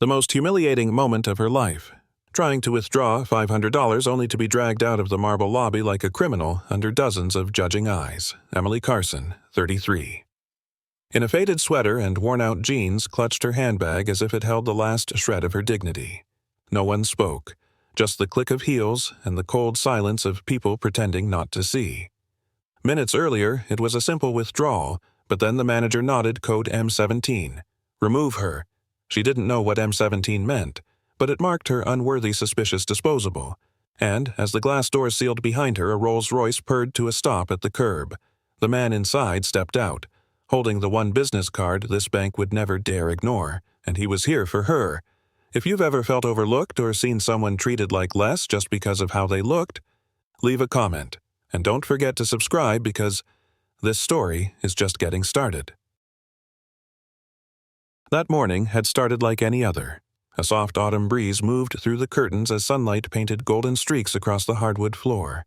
The most humiliating moment of her life. Trying to withdraw $500 only to be dragged out of the marble lobby like a criminal under dozens of judging eyes. Emily Carson, 33. In a faded sweater and worn-out jeans, clutched her handbag as if it held the last shred of her dignity. No one spoke, just the click of heels and the cold silence of people pretending not to see. Minutes earlier, it was a simple withdrawal, but then the manager nodded code M17. Remove her. She didn't know what M17 meant, but it marked her unworthy suspicious disposable. And, as the glass doors sealed behind her, a Rolls-Royce purred to a stop at the curb. The man inside stepped out, holding the one business card this bank would never dare ignore, and he was here for her. If you've ever felt overlooked or seen someone treated like less just because of how they looked, leave a comment. And don't forget to subscribe because this story is just getting started. That morning had started like any other. A soft autumn breeze moved through the curtains as sunlight painted golden streaks across the hardwood floor.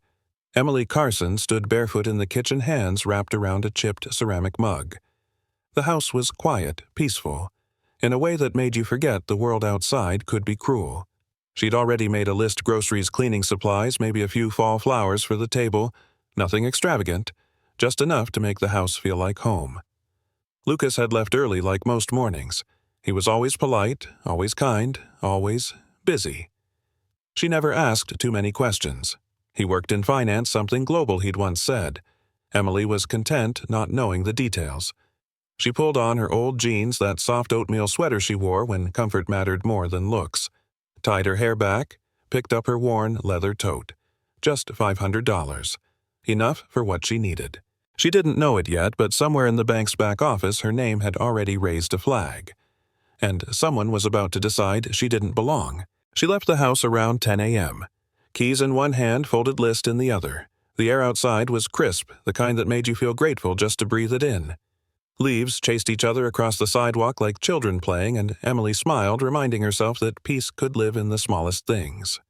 Emily Carson stood barefoot in the kitchen, hands wrapped around a chipped ceramic mug. The house was quiet, peaceful, in a way that made you forget the world outside could be cruel. She'd already made a list: groceries, cleaning supplies, maybe a few fall flowers for the table. Nothing extravagant, just enough to make the house feel like home. Lucas had left early like most mornings. He was always polite, always kind, always busy. She never asked too many questions. He worked in finance, something global, he'd once said. Emily was content not knowing the details. She pulled on her old jeans, that soft oatmeal sweater she wore when comfort mattered more than looks, tied her hair back, picked up her worn leather tote. Just $500. Enough for what she needed. She didn't know it yet, but somewhere in the bank's back office her name had already raised a flag. And someone was about to decide she didn't belong. She left the house around 10 a.m. Keys in one hand, folded list in the other. The air outside was crisp, the kind that made you feel grateful just to breathe it in. Leaves chased each other across the sidewalk like children playing, and Emily smiled, reminding herself that peace could live in the smallest things.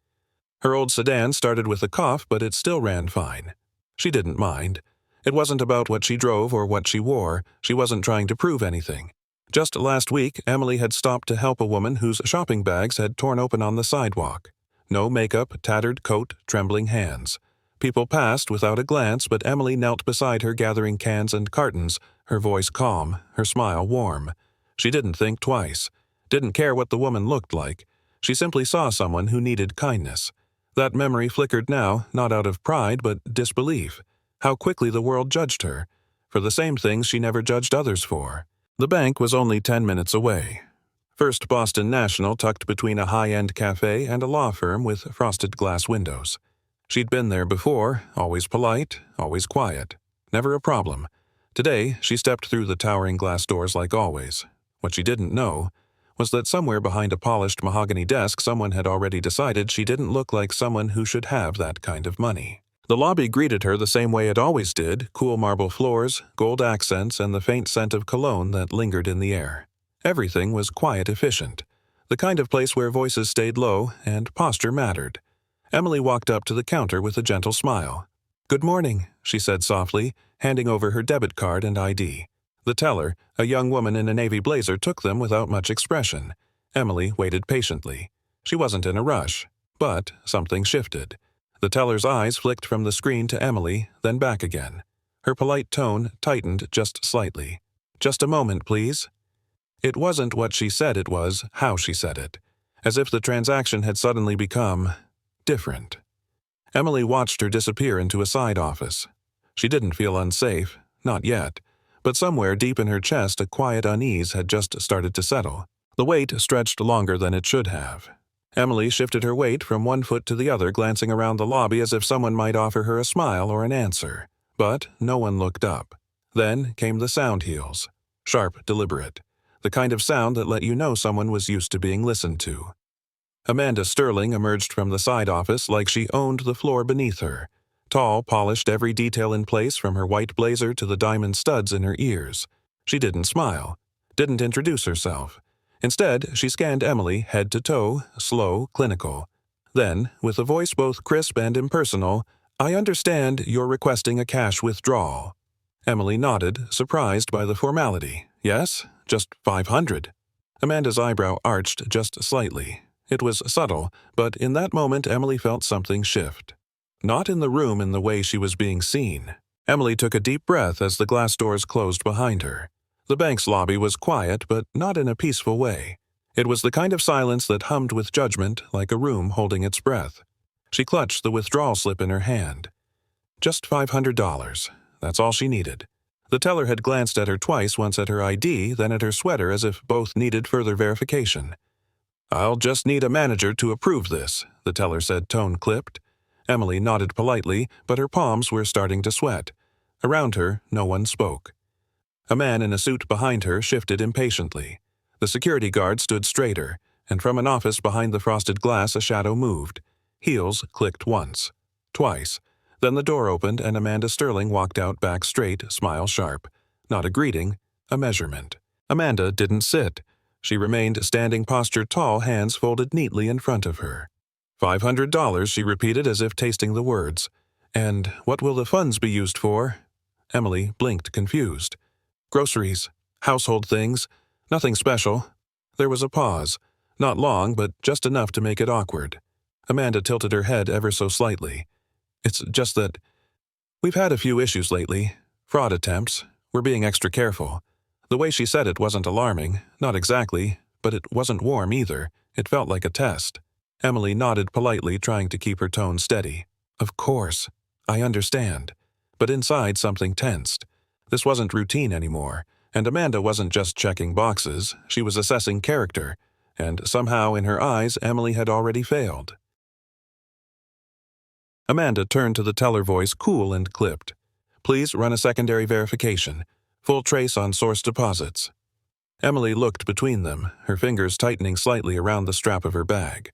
Her old sedan started with a cough, but it still ran fine. She didn't mind. It wasn't about what she drove or what she wore. She wasn't trying to prove anything. Just last week, Emily had stopped to help a woman whose shopping bags had torn open on the sidewalk. No makeup, tattered coat, trembling hands. People passed without a glance, but Emily knelt beside her, gathering cans and cartons, her voice calm, her smile warm. She didn't think twice. Didn't care what the woman looked like. She simply saw someone who needed kindness. That memory flickered now, not out of pride, but disbelief. How quickly the world judged her, for the same things she never judged others for. The bank was only 10 minutes away. First Boston National, tucked between a high-end cafe and a law firm with frosted glass windows. She'd been there before, always polite, always quiet. Never a problem. Today, she stepped through the towering glass doors like always. What she didn't know was that somewhere behind a polished mahogany desk someone had already decided she didn't look like someone who should have that kind of money. The lobby greeted her the same way it always did: cool marble floors, gold accents, and the faint scent of cologne that lingered in the air. Everything was quiet, efficient. The kind of place where voices stayed low and posture mattered. Emily walked up to the counter with a gentle smile. "Good morning," she said softly, handing over her debit card and ID. The teller, a young woman in a navy blazer, took them without much expression. Emily waited patiently. She wasn't in a rush, but something shifted. The teller's eyes flicked from the screen to Emily, then back again. Her polite tone tightened just slightly. "Just a moment, please." It wasn't what she said, it was how she said it. As if the transaction had suddenly become different. Emily watched her disappear into a side office. She didn't feel unsafe, not yet, but somewhere deep in her chest a quiet unease had just started to settle. The wait stretched longer than it should have. Emily shifted her weight from one foot to the other, glancing around the lobby as if someone might offer her a smile or an answer. But no one looked up. Then came the sound heels. Sharp, deliberate. The kind of sound that let you know someone was used to being listened to. Amanda Sterling emerged from the side office like she owned the floor beneath her. Tall, polished, every detail in place from her white blazer to the diamond studs in her ears. She didn't smile. Didn't introduce herself. Instead, she scanned Emily head to toe, slow, clinical. Then, with a voice both crisp and impersonal, "I understand you're requesting a cash withdrawal." Emily nodded, surprised by the formality. "Yes, just $500. Amanda's eyebrow arched just slightly. It was subtle, but in that moment Emily felt something shift. Not in the room in the way she was being seen. Emily took a deep breath as the glass doors closed behind her. The bank's lobby was quiet, but not in a peaceful way. It was the kind of silence that hummed with judgment, like a room holding its breath. She clutched the withdrawal slip in her hand. Just $500. That's all she needed. The teller had glanced at her twice, once at her ID, then at her sweater, as if both needed further verification. "I'll just need a manager to approve this," the teller said, tone clipped. Emily nodded politely, but her palms were starting to sweat. Around her, no one spoke. A man in a suit behind her shifted impatiently. The security guard stood straighter, and from an office behind the frosted glass a shadow moved. Heels clicked once. Twice. Then the door opened and Amanda Sterling walked out, back straight, smile sharp. Not a greeting, a measurement. Amanda didn't sit. She remained standing postured tall, hands folded neatly in front of her. $500, she repeated as if tasting the words. "And what will the funds be used for?" Emily blinked, confused. "Groceries. Household things. Nothing special." There was a pause. Not long, but just enough to make it awkward. Amanda tilted her head ever so slightly. "It's just that we've had a few issues lately. Fraud attempts. We're being extra careful." The way she said it wasn't alarming, not exactly, but it wasn't warm either. It felt like a test. Emily nodded politely, trying to keep her tone steady. "Of course. I understand." But inside something tensed. This wasn't routine anymore, and Amanda wasn't just checking boxes, she was assessing character, and somehow in her eyes Emily had already failed. Amanda turned to the teller, voice cool and clipped. "Please run a secondary verification. Full trace on source deposits." Emily looked between them, her fingers tightening slightly around the strap of her bag.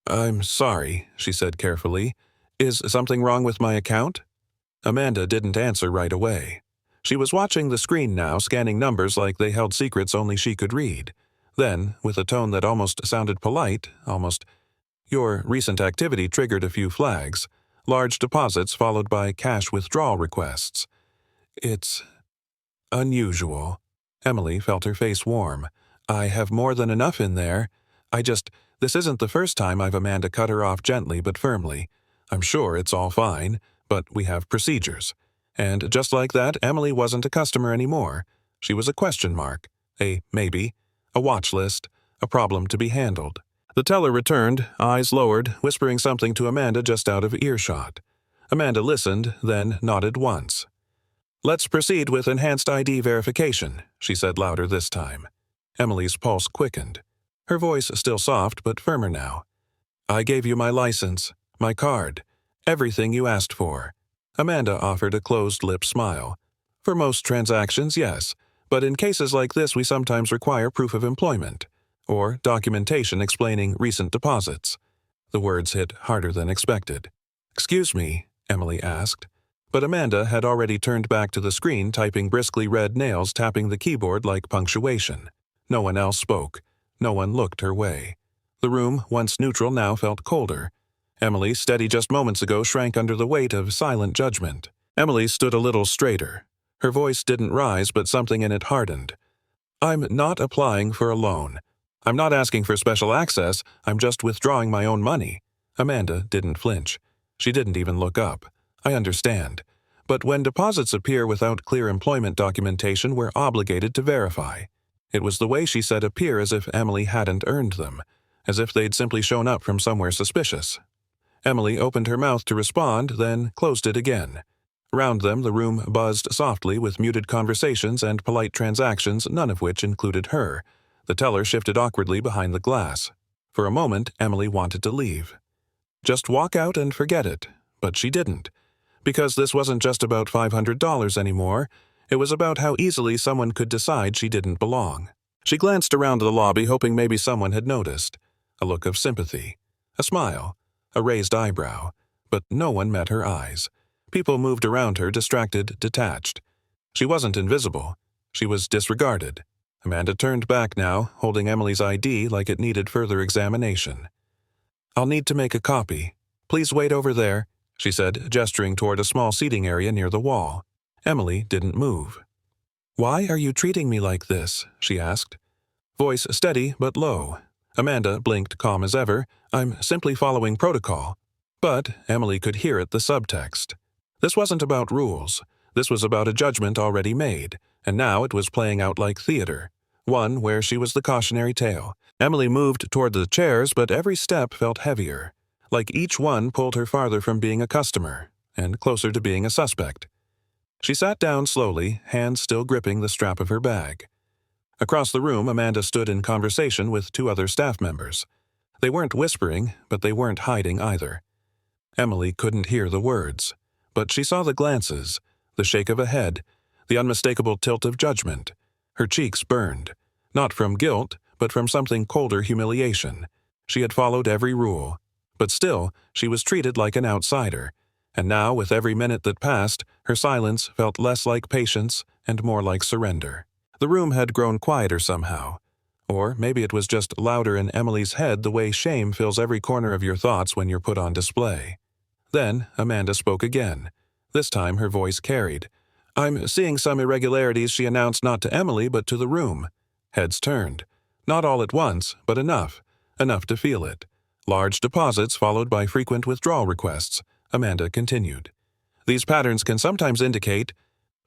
"I'm sorry," she said carefully. "Is something wrong with my account?" Amanda didn't answer right away. She was watching the screen now, scanning numbers like they held secrets only she could read. Then, with a tone that almost sounded polite, "Your recent activity triggered a few flags. Large deposits followed by cash withdrawal requests. It's unusual." Emily felt her face warm. "I have more than enough in there. This isn't the first time I've." Amanda cut her off gently but firmly. "I'm sure it's all fine, but we have procedures." And just like that, Emily wasn't a customer anymore. She was a question mark, a maybe, a watch list, a problem to be handled. The teller returned, eyes lowered, whispering something to Amanda just out of earshot. Amanda listened, then nodded once. "Let's proceed with enhanced ID verification," she said louder this time. Emily's pulse quickened. Her voice still soft but firmer now. "I gave you my license, my card, everything you asked for." Amanda offered a closed-lip smile. "For most transactions, yes, but in cases like this we sometimes require proof of employment, or documentation explaining recent deposits." The words hit harder than expected. "Excuse me," Emily asked. But Amanda had already turned back to the screen, typing briskly, red nails tapping the keyboard like punctuation. No one else spoke. No one looked her way. The room, once neutral, now felt colder. Emily, steady just moments ago, shrank under the weight of silent judgment. Emily stood a little straighter. Her voice didn't rise, but something in it hardened. "I'm not applying for a loan. I'm not asking for special access, I'm just withdrawing my own money." Amanda didn't flinch. She didn't even look up. "I understand. But when deposits appear without clear employment documentation, we're obligated to verify." It was the way she said appear, as if Emily hadn't earned them, as if they'd simply shown up from somewhere suspicious. Emily opened her mouth to respond, then closed it again. Around them, the room buzzed softly with muted conversations and polite transactions, none of which included her. The teller shifted awkwardly behind the glass. For a moment, Emily wanted to leave. Just walk out and forget it. But she didn't. Because this wasn't just about $500 anymore. It was about how easily someone could decide she didn't belong. She glanced around the lobby, hoping maybe someone had noticed. A look of sympathy. A smile. A raised eyebrow. But no one met her eyes. People moved around her, distracted, detached. She wasn't invisible. She was disregarded. Amanda turned back now, holding Emily's ID like it needed further examination. "I'll need to make a copy. Please wait over there," she said, gesturing toward a small seating area near the wall. Emily didn't move. "Why are you treating me like this?" she asked. Voice steady but low. Amanda blinked calm as ever. "I'm simply following protocol." But Emily could hear the subtext. This wasn't about rules. This was about a judgment already made, and now it was playing out like theater, one where she was the cautionary tale. Emily moved toward the chairs, but every step felt heavier, like each one pulled her farther from being a customer, and closer to being a suspect. She sat down slowly, hands still gripping the strap of her bag. Across the room, Amanda stood in conversation with two other staff members. They weren't whispering, but they weren't hiding either. Emily couldn't hear the words, but she saw the glances, the shake of a head, the unmistakable tilt of judgment. Her cheeks burned, not from guilt, but from something colder humiliation. She had followed every rule, but still she was treated like an outsider, and now with every minute that passed, her silence felt less like patience and more like surrender. The room had grown quieter somehow, or maybe it was just louder in Emily's head the way shame fills every corner of your thoughts when you're put on display. Then Amanda spoke again. This time her voice carried. "I'm seeing some irregularities," she announced, not to Emily but to the room. Heads turned. Not all at once, but enough to feel it. Large deposits followed by frequent withdrawal requests. Amanda continued. "These patterns can sometimes indicate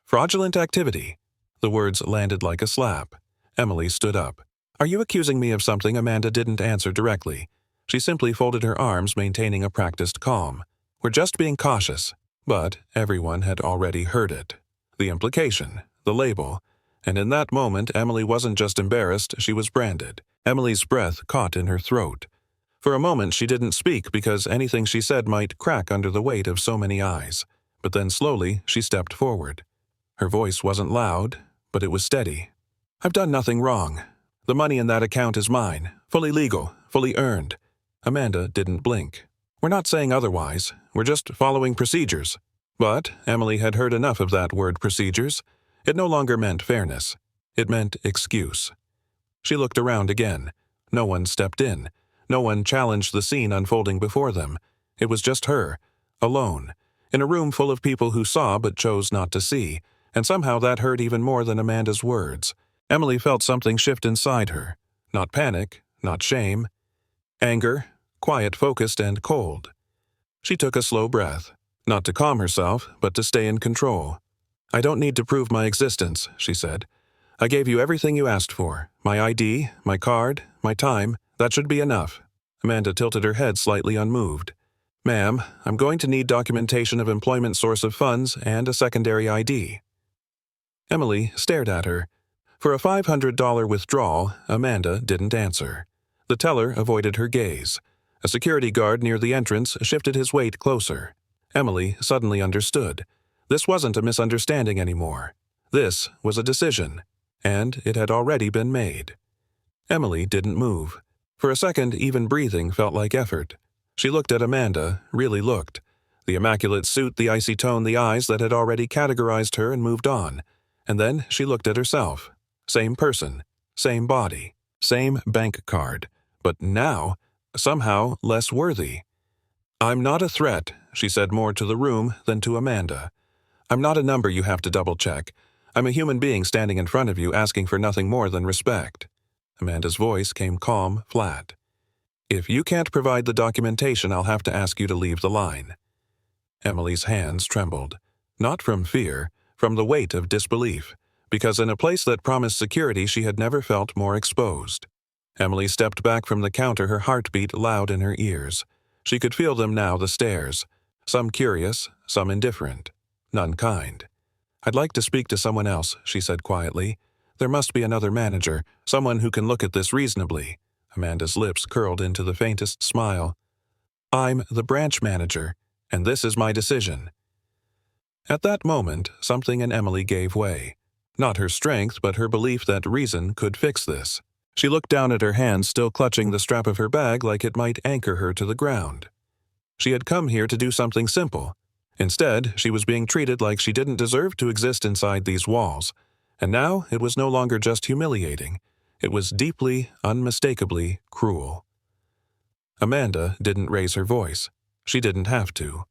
fraudulent activity." The words landed like a slap. Emily stood up. "Are you accusing me of something?" Amanda didn't answer directly. She simply folded her arms, maintaining a practiced calm. "We're just being cautious." But everyone had already heard it. The implication, the label. And in that moment, Emily wasn't just embarrassed, she was branded. Emily's breath caught in her throat. For a moment she didn't speak because anything she said might crack under the weight of so many eyes. But then slowly she stepped forward. Her voice wasn't loud, but it was steady. "I've done nothing wrong. The money in that account is mine, fully legal, fully earned." Amanda didn't blink. "We're not saying otherwise. We're just following procedures." But Emily had heard enough of that word procedures. It no longer meant fairness. It meant excuse. She looked around again. No one stepped in. No one challenged the scene unfolding before them. It was just her, alone, in a room full of people who saw but chose not to see, and somehow that hurt even more than Amanda's words. Emily felt something shift inside her. Not panic, not shame. Anger, quiet, focused, and cold. She took a slow breath, not to calm herself, but to stay in control. "I don't need to prove my existence," she said. "I gave you everything you asked for. My ID, my card, my time. That should be enough." Amanda tilted her head slightly unmoved. "Ma'am, I'm going to need documentation of employment source of funds and a secondary ID." Emily stared at her. For a $500 withdrawal, Amanda didn't answer. The teller avoided her gaze. A security guard near the entrance shifted his weight closer. Emily suddenly understood. This wasn't a misunderstanding anymore. This was a decision, and it had already been made. Emily didn't move. For a second, even breathing felt like effort. She looked at Amanda, really looked. The immaculate suit, the icy tone, the eyes that had already categorized her and moved on. And then she looked at herself. Same person, same body, same bank card. But now, somehow less worthy. "I'm not a threat," she said more to the room than to Amanda. "I'm not a number you have to double-check. I'm a human being standing in front of you asking for nothing more than respect." Amanda's voice came calm, flat. "If you can't provide the documentation, I'll have to ask you to leave the line." Emily's hands trembled. Not from fear, from the weight of disbelief, because in a place that promised security she had never felt more exposed. Emily stepped back from the counter, her heartbeat loud in her ears. She could feel them now, the stares. Some curious, some indifferent. None kind. "I'd like to speak to someone else," she said quietly. "There must be another manager, someone who can look at this reasonably." Amanda's lips curled into the faintest smile. "I'm the branch manager, and this is my decision." At that moment, something in Emily gave way. Not her strength, but her belief that reason could fix this. She looked down at her hands, still clutching the strap of her bag like it might anchor her to the ground. She had come here to do something simple. Instead, she was being treated like she didn't deserve to exist inside these walls. And now it was no longer just humiliating. It was deeply, unmistakably cruel. Amanda didn't raise her voice. She didn't have to.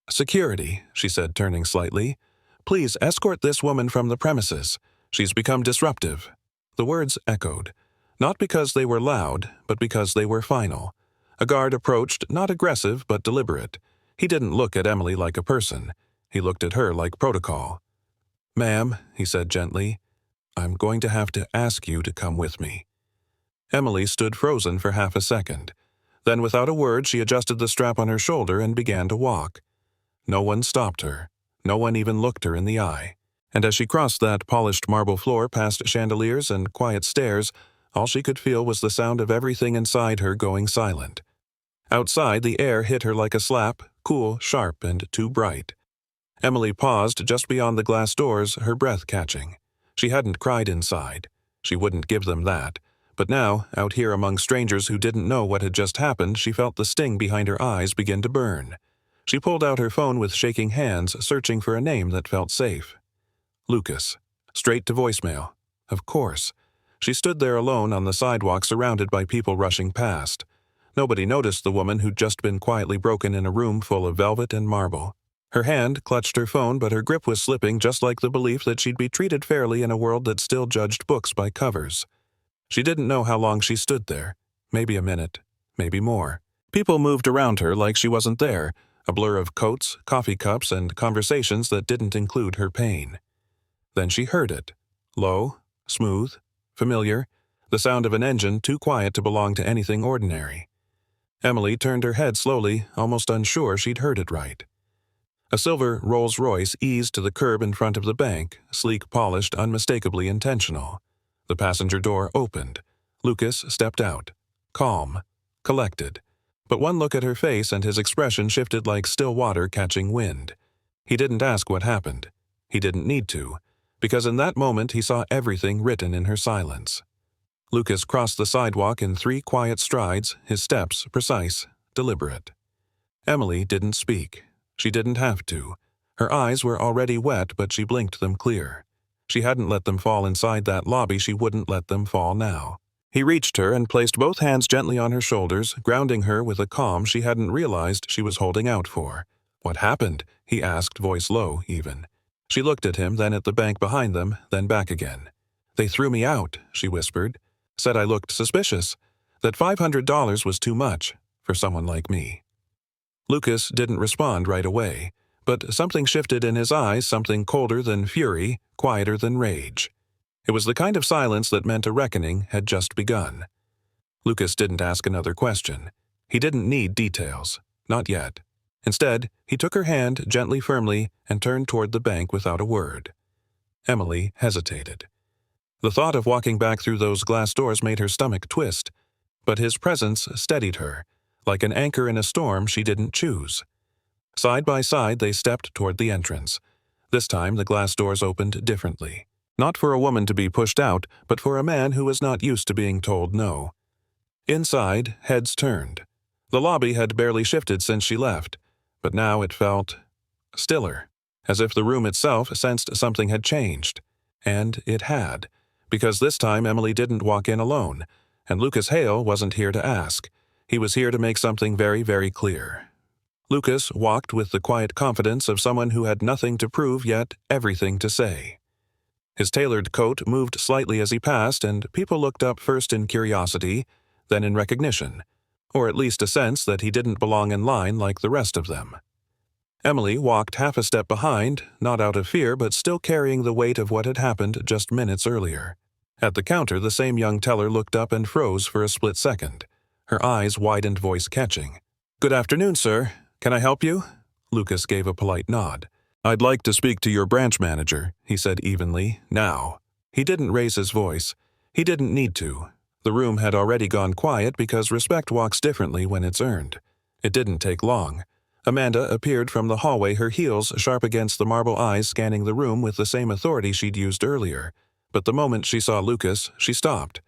"Security," she said, turning slightly. "Please escort this woman from the premises. She's become disruptive." The words echoed. Not because they were loud, but because they were final. A guard approached, not aggressive, but deliberate. He didn't look at Emily like a person. He looked at her like protocol. "Ma'am," he said gently, "I'm going to have to ask you to come with me." Emily stood frozen for half a second. Then without a word she adjusted the strap on her shoulder and began to walk. No one stopped her. No one even looked her in the eye. And as she crossed that polished marble floor past chandeliers and quiet stairs, all she could feel was the sound of everything inside her going silent. Outside, the air hit her like a slap, cool, sharp, and too bright. Emily paused just beyond the glass doors, her breath catching. She hadn't cried inside. She wouldn't give them that. But now, out here among strangers who didn't know what had just happened, she felt the sting behind her eyes begin to burn. She pulled out her phone with shaking hands, searching for a name that felt safe. Lucas. Straight to voicemail. Of course. She stood there alone on the sidewalk surrounded by people rushing past. Nobody noticed the woman who'd just been quietly broken in a room full of velvet and marble. Her hand clutched her phone, but her grip was slipping just like the belief that she'd be treated fairly in a world that still judged books by covers. She didn't know how long she stood there. Maybe a minute. Maybe more. People moved around her like she wasn't there, a blur of coats, coffee cups, and conversations that didn't include her pain. Then she heard it. Low, smooth, familiar, the sound of an engine too quiet to belong to anything ordinary. Emily turned her head slowly, almost unsure she'd heard it right. A silver Rolls-Royce eased to the curb in front of the bank, sleek, polished, unmistakably intentional. The passenger door opened. Lucas stepped out. Calm. Collected. But one look at her face and his expression shifted like still water catching wind. He didn't ask what happened. He didn't need to, because in that moment he saw everything written in her silence. Lucas crossed the sidewalk in 3 quiet strides, his steps precise, deliberate. Emily didn't speak. She didn't have to. Her eyes were already wet, but she blinked them clear. She hadn't let them fall inside that lobby, she wouldn't let them fall now. He reached her and placed both hands gently on her shoulders, grounding her with a calm she hadn't realized she was holding out for. "What happened?" he asked, voice low, even. She looked at him, then at the bank behind them, then back again. "They threw me out," she whispered. "Said I looked suspicious. That $500 was too much for someone like me." Lucas didn't respond right away, but something shifted in his eyes, something colder than fury, quieter than rage. It was the kind of silence that meant a reckoning had just begun. Lucas didn't ask another question. He didn't need details. Not yet. Instead, he took her hand gently, firmly, and turned toward the bank without a word. Emily hesitated. The thought of walking back through those glass doors made her stomach twist, but his presence steadied her. Like an anchor in a storm she didn't choose. Side by side they stepped toward the entrance. This time the glass doors opened differently. Not for a woman to be pushed out, but for a man who was not used to being told no. Inside, heads turned. The lobby had barely shifted since she left, but now it felt stiller, as if the room itself sensed something had changed. And it had, because this time Emily didn't walk in alone, and Lucas Hale wasn't here to ask. He was here to make something very, very clear. Lucas walked with the quiet confidence of someone who had nothing to prove yet everything to say. His tailored coat moved slightly as he passed, and people looked up first in curiosity, then in recognition, or at least a sense that he didn't belong in line like the rest of them. Emily walked half a step behind, not out of fear but still carrying the weight of what had happened just minutes earlier. At the counter, the same young teller looked up and froze for a split second. Her eyes widened, voice catching. "Good afternoon, sir. Can I help you?" Lucas gave a polite nod. "I'd like to speak to your branch manager," he said evenly, now. He didn't raise his voice. He didn't need to. The room had already gone quiet because respect walks differently when it's earned. It didn't take long. Amanda appeared from the hallway, her heels sharp against the marble eyes scanning the room with the same authority she'd used earlier. But the moment she saw Lucas, she stopped.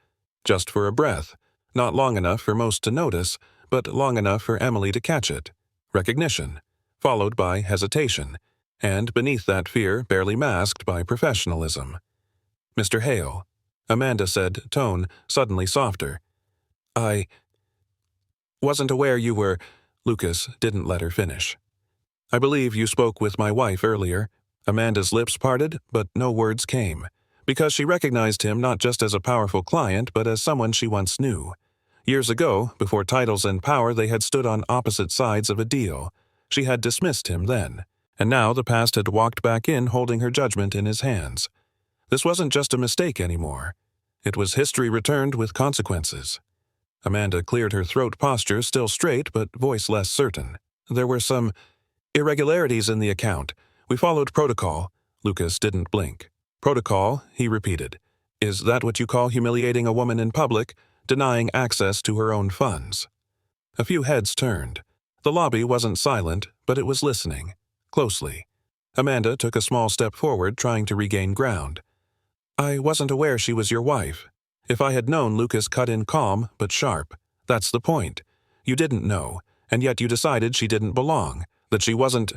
Just for a breath. Not long enough for most to notice, but long enough for Emily to catch it. Recognition, followed by hesitation, and beneath that fear barely masked by professionalism. "Mr. Hale," Amanda said, tone suddenly softer. "I wasn't aware you were—" Lucas didn't let her finish. "I believe you spoke with my wife earlier." Amanda's lips parted, but no words came. Because she recognized him not just as a powerful client, but as someone she once knew. Years ago, before titles and power, they had stood on opposite sides of a deal. She had dismissed him then, and now the past had walked back in holding her judgment in his hands. This wasn't just a mistake anymore. It was history returned with consequences. Amanda cleared her throat, posture still straight but voice less certain. There were some irregularities in the account. We followed protocol. Lucas didn't blink. Protocol, he repeated. Is that what you call humiliating a woman in public, denying access to her own funds? A few heads turned. The lobby wasn't silent, but it was listening, closely. Amanda took a small step forward, trying to regain ground. I wasn't aware she was your wife. If I had known, Lucas cut in calm but sharp. That's the point. You didn't know, and yet you decided she didn't belong, that she wasn't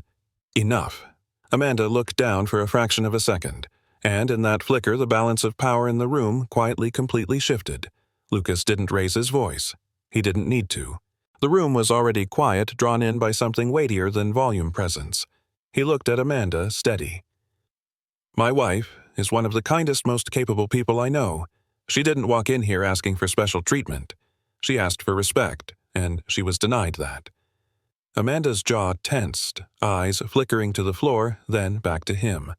enough. Amanda looked down for a fraction of a second, and in that flicker the balance of power in the room quietly completely shifted. Lucas didn't raise his voice. He didn't need to. The room was already quiet, drawn in by something weightier than volume presence. He looked at Amanda, steady. My wife is one of the kindest, most capable people I know. She didn't walk in here asking for special treatment. She asked for respect, and she was denied that. Amanda's jaw tensed, eyes flickering to the floor, then back to him.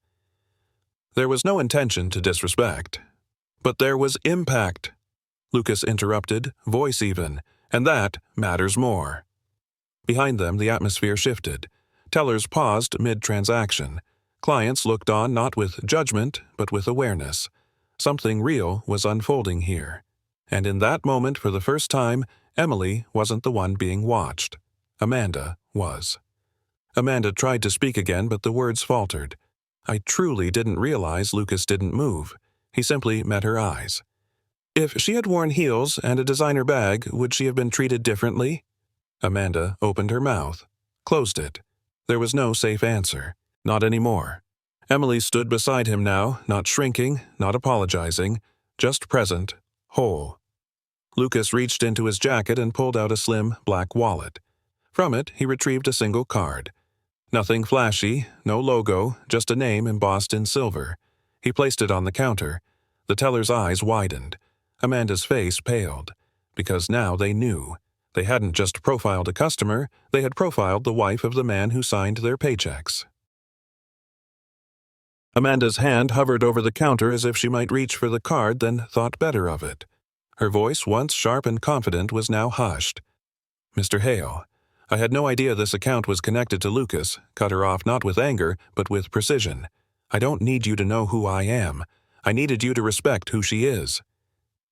There was no intention to disrespect. But there was impact. Lucas interrupted, voice even, and that matters more. Behind them, the atmosphere shifted. Tellers paused mid-transaction. Clients looked on not with judgment, but with awareness. Something real was unfolding here. And in that moment, for the first time, Emily wasn't the one being watched. Amanda was. Amanda tried to speak again, but the words faltered. I truly didn't realize Lucas didn't move. He simply met her eyes. If she had worn heels and a designer bag, would she have been treated differently? Amanda opened her mouth, closed it. There was no safe answer. Not anymore. Emily stood beside him now, not shrinking, not apologizing, just present, whole. Lucas reached into his jacket and pulled out a slim, black wallet. From it, he retrieved a single card. Nothing flashy, no logo, just a name embossed in silver. He placed it on the counter. The teller's eyes widened. Amanda's face paled. Because now they knew. They hadn't just profiled a customer, they had profiled the wife of the man who signed their paychecks. Amanda's hand hovered over the counter as if she might reach for the card, then thought better of it. Her voice, once sharp and confident, was now hushed. Mr. Hale, I had no idea this account was connected to Lucas, cut her off not with anger, but with precision. I don't need you to know who I am. I needed you to respect who she is.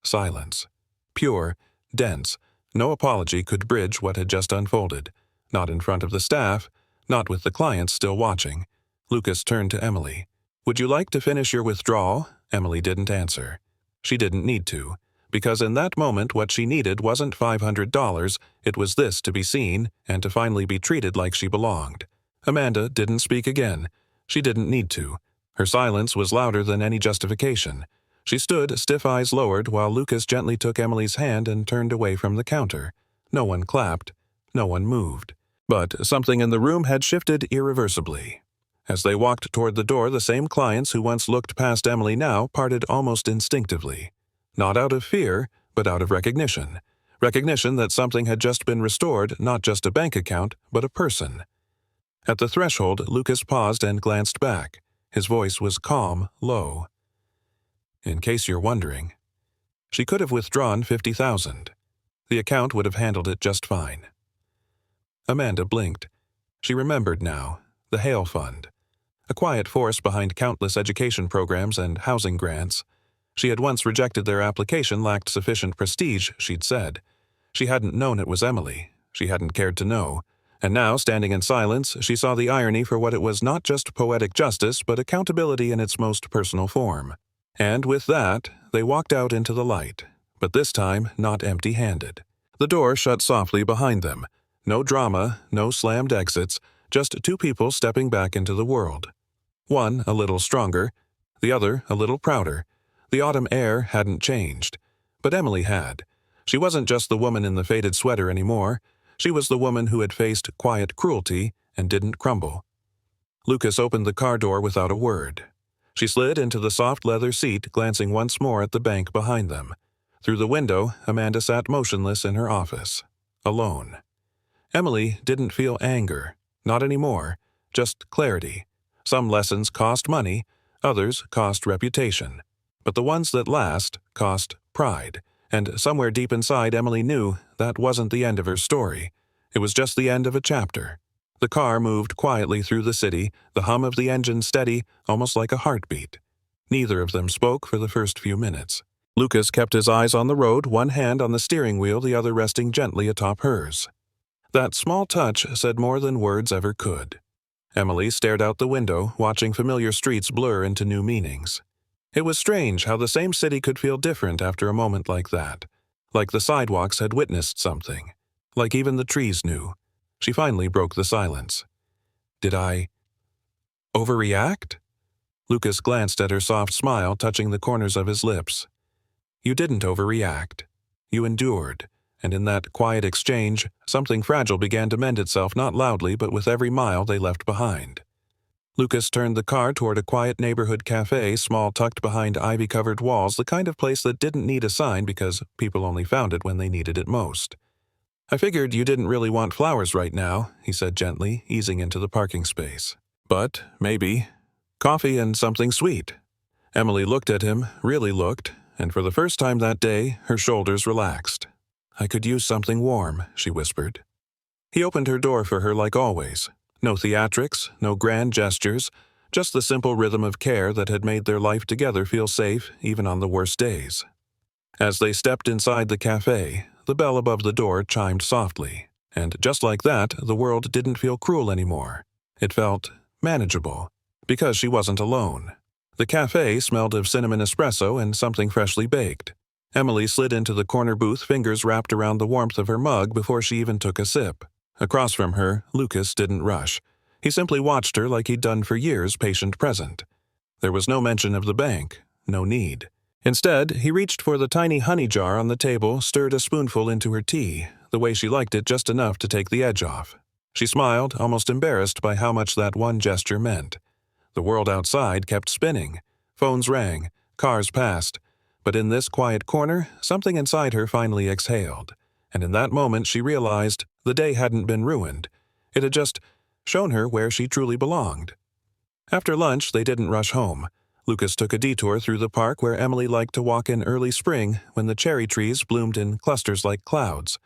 Silence. Pure, dense. No apology could bridge what had just unfolded. Not in front of the staff, not with the clients still watching. Lucas turned to Emily. Would you like to finish your withdrawal? Emily didn't answer. She didn't need to, because in that moment what she needed wasn't $500, it was this to be seen and to finally be treated like she belonged. Amanda didn't speak again. She didn't need to. Her silence was louder than any justification. She stood, stiff eyes lowered, while Lucas gently took Emily's hand and turned away from the counter. No one clapped. No one moved. But something in the room had shifted irreversibly. As they walked toward the door, the same clients who once looked past Emily now parted almost instinctively. Not out of fear, but out of recognition. Recognition that something had just been restored, not just a bank account, but a person. At the threshold, Lucas paused and glanced back. His voice was calm, low. In case you're wondering, she could have withdrawn $50,000. The account would have handled it just fine. Amanda blinked. She remembered now. The Hale Fund. A quiet force behind countless education programs and housing grants. She had once rejected their application lacked sufficient prestige, she'd said. She hadn't known it was Emily. She hadn't cared to know. And now, standing in silence, she saw the irony for what it was, not just poetic justice, but accountability in its most personal form. And with that, they walked out into the light, but this time not empty-handed. The door shut softly behind them. No drama, no slammed exits, just two people stepping back into the world. One a little stronger, the other a little prouder. The autumn air hadn't changed, but Emily had. She wasn't just the woman in the faded sweater anymore. She was the woman who had faced quiet cruelty and didn't crumble. Lucas opened the car door without a word. She slid into the soft leather seat, glancing once more at the bank behind them. Through the window, Amanda sat motionless in her office, alone. Emily didn't feel anger, not anymore, just clarity. Some lessons cost money, others cost reputation. But the ones that last cost pride. And somewhere deep inside, Emily knew that wasn't the end of her story. It was just the end of a chapter. The car moved quietly through the city, the hum of the engine steady, almost like a heartbeat. Neither of them spoke for the first few minutes. Lucas kept his eyes on the road, one hand on the steering wheel, the other resting gently atop hers. That small touch said more than words ever could. Emily stared out the window, watching familiar streets blur into new meanings. It was strange how the same city could feel different after a moment like that. Like the sidewalks had witnessed something. Like even the trees knew. She finally broke the silence. Did I overreact? Lucas glanced at her soft smile, touching the corners of his lips. You didn't overreact. You endured, and in that quiet exchange, something fragile began to mend itself, not loudly, but with every mile they left behind. Lucas turned the car toward a quiet neighborhood cafe, small, tucked behind ivy-covered walls, the kind of place that didn't need a sign because people only found it when they needed it most. I figured you didn't really want flowers right now, he said gently, easing into the parking space. But, maybe, coffee and something sweet. Emily looked at him, really looked, and for the first time that day, her shoulders relaxed. I could use something warm, she whispered. He opened her door for her like always. No theatrics, no grand gestures, just the simple rhythm of care that had made their life together feel safe even on the worst days. As they stepped inside the cafe, the bell above the door chimed softly, and just like that, the world didn't feel cruel anymore. It felt manageable, because she wasn't alone. The cafe smelled of cinnamon espresso and something freshly baked. Emily slid into the corner booth, fingers wrapped around the warmth of her mug before she even took a sip. Across from her, Lucas didn't rush. He simply watched her like he'd done for years, patient present. There was no mention of the bank, no need. Instead, he reached for the tiny honey jar on the table, stirred a spoonful into her tea, the way she liked it, just enough to take the edge off. She smiled, almost embarrassed by how much that one gesture meant. The world outside kept spinning. Phones rang, cars passed. But in this quiet corner, something inside her finally exhaled. And in that moment she realized the day hadn't been ruined. It had just shown her where she truly belonged. After lunch, they didn't rush home. Lucas took a detour through the park where Emily liked to walk in early spring when the cherry trees bloomed in clusters like clouds.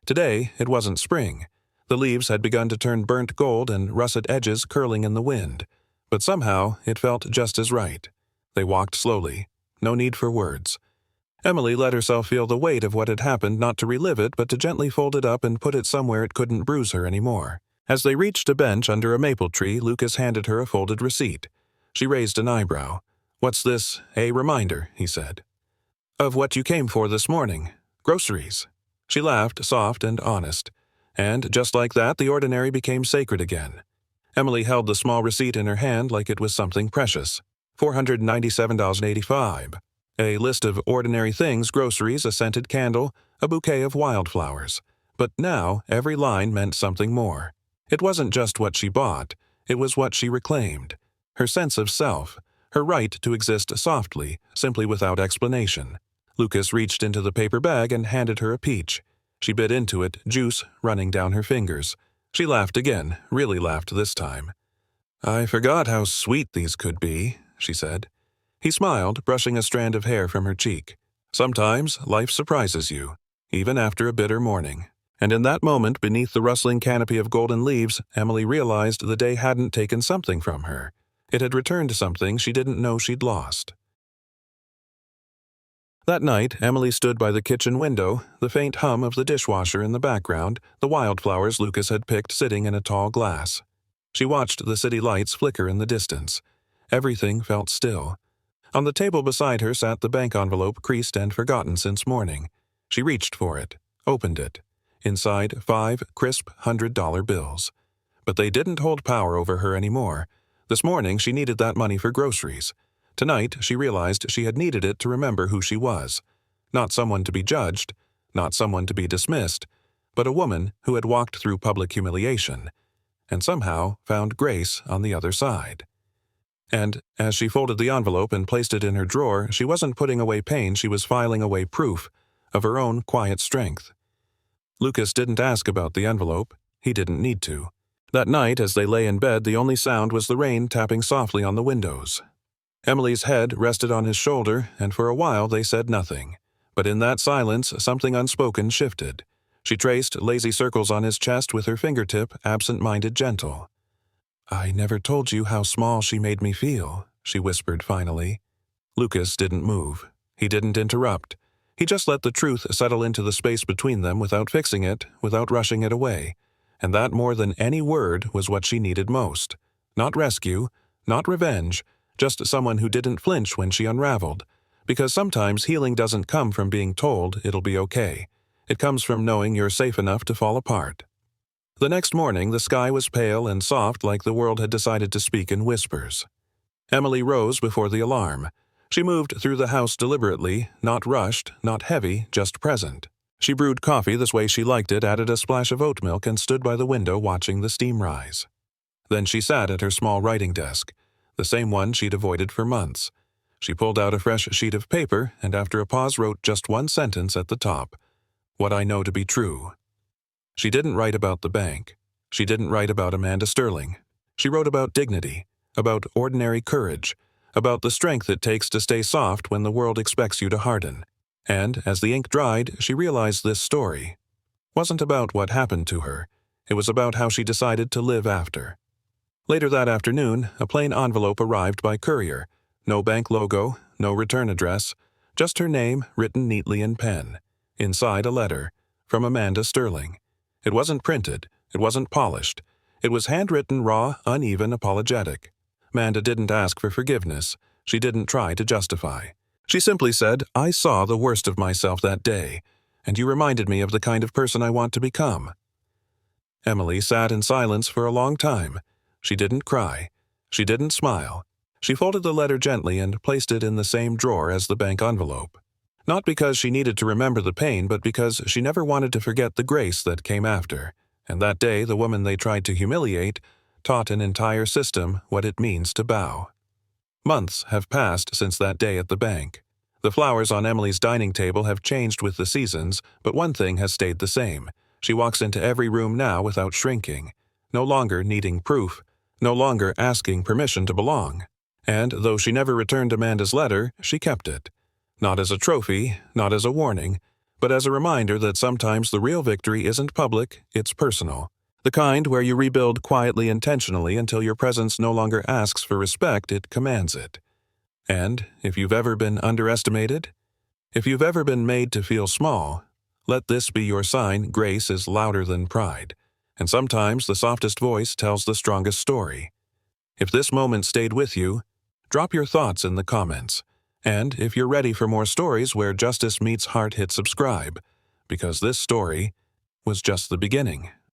Today, it wasn't spring. The leaves had begun to turn burnt gold and russet edges curling in the wind. But somehow, it felt just as right. They walked slowly. No need for words. Emily let herself feel the weight of what had happened, not to relive it, but to gently fold it up and put it somewhere it couldn't bruise her anymore. As they reached a bench under a maple tree, Lucas handed her a folded receipt. She raised an eyebrow. "What's this? A reminder," he said. "Of what you came for this morning. Groceries." She laughed, soft and honest. And just like that, the ordinary became sacred again. Emily held the small receipt in her hand like it was something precious. $497.85. A list of ordinary things, groceries, a scented candle, a bouquet of wildflowers. But now, every line meant something more. It wasn't just what she bought, it was what she reclaimed. Her sense of self, her right to exist softly, simply without explanation. Lucas reached into the paper bag and handed her a peach. She bit into it, juice running down her fingers. She laughed again, really laughed this time. "I forgot how sweet these could be," she said. He smiled, brushing a strand of hair from her cheek. "Sometimes life surprises you, even after a bitter morning." And in that moment, beneath the rustling canopy of golden leaves, Emily realized the day hadn't taken something from her. It had returned something she didn't know she'd lost. That night, Emily stood by the kitchen window, the faint hum of the dishwasher in the background, the wildflowers Lucas had picked sitting in a tall glass. She watched the city lights flicker in the distance. Everything felt still. On the table beside her sat the bank envelope, creased and forgotten since morning. She reached for it, opened it. Inside, 5 crisp $100 bills. But they didn't hold power over her anymore. This morning, she needed that money for groceries. Tonight, she realized she had needed it to remember who she was. Not someone to be judged, not someone to be dismissed, but a woman who had walked through public humiliation, and somehow found grace on the other side. And as she folded the envelope and placed it in her drawer, she wasn't putting away pain, she was filing away proof of her own quiet strength. Lucas didn't ask about the envelope. He didn't need to. That night, as they lay in bed, the only sound was the rain tapping softly on the windows. Emily's head rested on his shoulder, and for a while they said nothing. But in that silence, something unspoken shifted. She traced lazy circles on his chest with her fingertip, absent-minded gentle. "I never told you how small she made me feel," she whispered finally. Lucas didn't move. He didn't interrupt. He just let the truth settle into the space between them without fixing it, without rushing it away. And that more than any word was what she needed most. Not rescue, not revenge, just someone who didn't flinch when she unraveled. Because sometimes healing doesn't come from being told it'll be okay. It comes from knowing you're safe enough to fall apart. The next morning, the sky was pale and soft, like the world had decided to speak in whispers. Emily rose before the alarm. She moved through the house deliberately, not rushed, not heavy, just present. She brewed coffee this way she liked it, added a splash of oat milk, and stood by the window watching the steam rise. Then she sat at her small writing desk, the same one she'd avoided for months. She pulled out a fresh sheet of paper, and after a pause wrote just one sentence at the top. "What I know to be true." She didn't write about the bank. She didn't write about Amanda Sterling. She wrote about dignity, about ordinary courage, about the strength it takes to stay soft when the world expects you to harden. And, as the ink dried, she realized this story wasn't about what happened to her. It was about how she decided to live after. Later that afternoon, a plain envelope arrived by courier. No bank logo, no return address, just her name written neatly in pen. Inside, a letter from Amanda Sterling. It wasn't printed. It wasn't polished. It was handwritten, raw, uneven, apologetic. Amanda didn't ask for forgiveness. She didn't try to justify. She simply said, "I saw the worst of myself that day, and you reminded me of the kind of person I want to become." Emily sat in silence for a long time. She didn't cry. She didn't smile. She folded the letter gently and placed it in the same drawer as the bank envelope. Not because she needed to remember the pain, but because she never wanted to forget the grace that came after. And that day, the woman they tried to humiliate taught an entire system what it means to bow. Months have passed since that day at the bank. The flowers on Emily's dining table have changed with the seasons, but one thing has stayed the same. She walks into every room now without shrinking, no longer needing proof, no longer asking permission to belong. And though she never returned Amanda's letter, she kept it. Not as a trophy, not as a warning, but as a reminder that sometimes the real victory isn't public, it's personal. The kind where you rebuild quietly, intentionally, until your presence no longer asks for respect, it commands it. And if you've ever been underestimated, if you've ever been made to feel small, let this be your sign grace is louder than pride. And sometimes the softest voice tells the strongest story. If this moment stayed with you, drop your thoughts in the comments. And if you're ready for more stories where justice meets heart, hit subscribe, because this story was just the beginning.